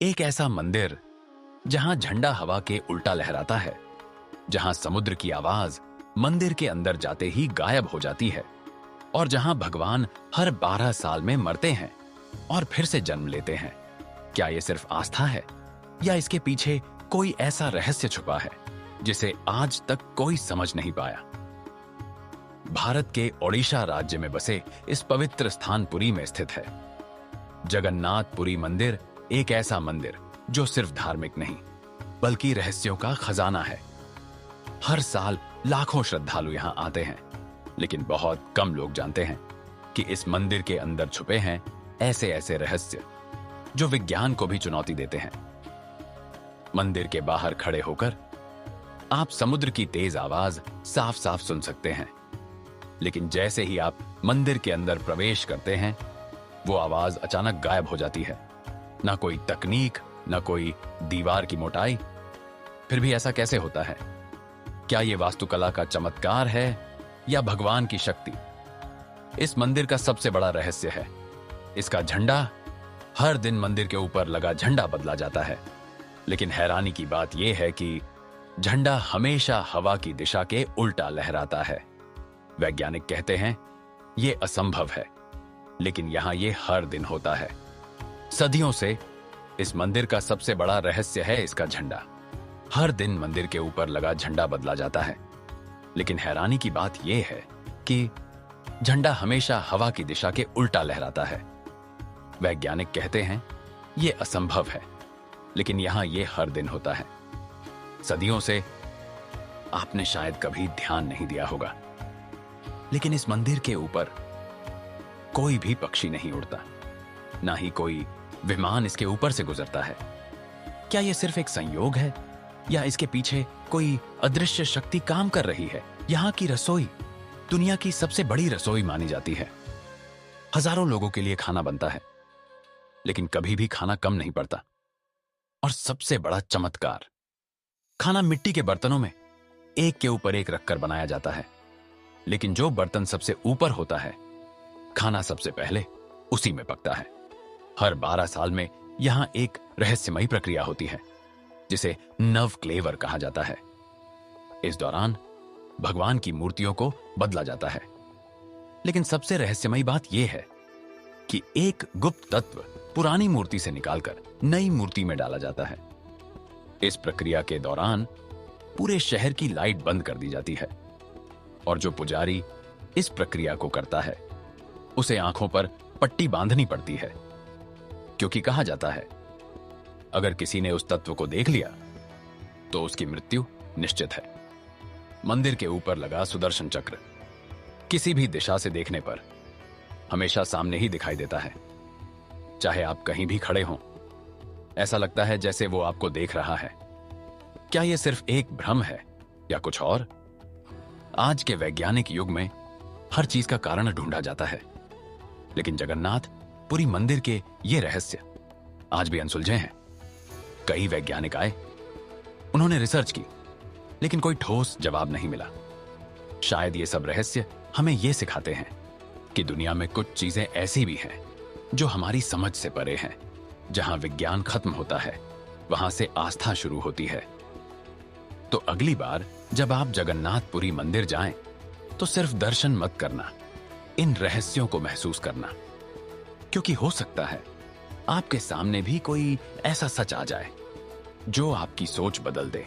एक ऐसा मंदिर जहां झंडा हवा के उल्टा लहराता है, जहां समुद्र की आवाज मंदिर के अंदर जाते ही गायब हो जाती है और जहां भगवान हर 12 साल में मरते हैं और फिर से जन्म लेते हैं। क्या यह सिर्फ आस्था है या इसके पीछे कोई ऐसा रहस्य छुपा है जिसे आज तक कोई समझ नहीं पाया? भारत के ओडिशा राज्य में बसे इस पवित्र स्थान पुरी में स्थित है जगन्नाथ पुरी मंदिर। एक ऐसा मंदिर जो सिर्फ धार्मिक नहीं बल्कि रहस्यों का खजाना है। हर साल लाखों श्रद्धालु यहां आते हैं, लेकिन बहुत कम लोग जानते हैं कि इस मंदिर के अंदर छुपे हैं ऐसे ऐसे रहस्य जो विज्ञान को भी चुनौती देते हैं। मंदिर के बाहर खड़े होकर आप समुद्र की तेज आवाज साफ साफ सुन सकते हैं, लेकिन जैसे ही आप मंदिर के अंदर प्रवेश करते हैं वो आवाज अचानक गायब हो जाती है। ना कोई तकनीक, ना कोई दीवार की मोटाई। फिर भी ऐसा कैसे होता है? क्या यह वास्तुकला का चमत्कार है या भगवान की शक्ति? इस मंदिर का सबसे बड़ा रहस्य है इसका झंडा। हर दिन मंदिर के ऊपर लगा झंडा बदला जाता है, लेकिन हैरानी की बात यह है कि झंडा हमेशा हवा की दिशा के उल्टा लहराता है। वैज्ञानिक कहते हैं यह असंभव है, लेकिन यहां यह हर दिन होता है। सदियों से इस मंदिर का सबसे बड़ा रहस्य है इसका झंडा। हर दिन मंदिर के ऊपर लगा झंडा बदला जाता है, लेकिन हैरानी की बात यह है कि झंडा हमेशा हवा की दिशा के उल्टा लहराता है। वैज्ञानिक कहते हैं यह असंभव है, लेकिन यहां यह हर दिन होता है। सदियों से आपने शायद कभी ध्यान नहीं दिया होगा, लेकिन इस मंदिर के ऊपर कोई भी पक्षी नहीं उड़ता, ना ही कोई विमान इसके ऊपर से गुजरता है। क्या यह सिर्फ एक संयोग है या इसके पीछे कोई अदृश्य शक्ति काम कर रही है? यहां की रसोई दुनिया की सबसे बड़ी रसोई मानी जाती है। हजारों लोगों के लिए खाना बनता है, लेकिन कभी भी खाना कम नहीं पड़ता। और सबसे बड़ा चमत्कार, खाना मिट्टी के बर्तनों में एक के ऊपर एक रखकर बनाया जाता है, लेकिन जो बर्तन सबसे ऊपर होता है खाना सबसे पहले उसी में पकता है। हर 12 साल में यहां एक रहस्यमयी प्रक्रिया होती है जिसे नव क्लेवर कहा जाता है। इस दौरान भगवान की मूर्तियों को बदला जाता है, लेकिन सबसे रहस्यमयी बात यह है कि एक गुप्त तत्व पुरानी मूर्ति से निकालकर नई मूर्ति में डाला जाता है। इस प्रक्रिया के दौरान पूरे शहर की लाइट बंद कर दी जाती है और जो पुजारी इस प्रक्रिया को करता है उसे आंखों पर पट्टी बांधनी पड़ती है, क्योंकि कहा जाता है अगर किसी ने उस तत्व को देख लिया तो उसकी मृत्यु निश्चित है। मंदिर के ऊपर लगा सुदर्शन चक्र किसी भी दिशा से देखने पर हमेशा सामने ही दिखाई देता है। चाहे आप कहीं भी खड़े हों, ऐसा लगता है जैसे वो आपको देख रहा है। क्या यह सिर्फ एक भ्रम है या कुछ और? आज के वैज्ञानिक युग में हर चीज का कारण ढूंढा जाता है, लेकिन जगन्नाथ पुरी मंदिर के ये रहस्य आज भी अनसुलझे हैं। कई वैज्ञानिक आए, उन्होंने रिसर्च की, लेकिन कोई ठोस जवाब नहीं मिला। शायद ये सब रहस्य हमें यह सिखाते हैं कि दुनिया में कुछ चीजें ऐसी भी हैं जो हमारी समझ से परे हैं। जहां विज्ञान खत्म होता है वहां से आस्था शुरू होती है। तो अगली बार जब आप जगन्नाथपुरी मंदिर जाएं तो सिर्फ दर्शन मत करना, इन रहस्यों को महसूस करना, क्योंकि हो सकता है आपके सामने भी कोई ऐसा सच आ जाए जो आपकी सोच बदल दे।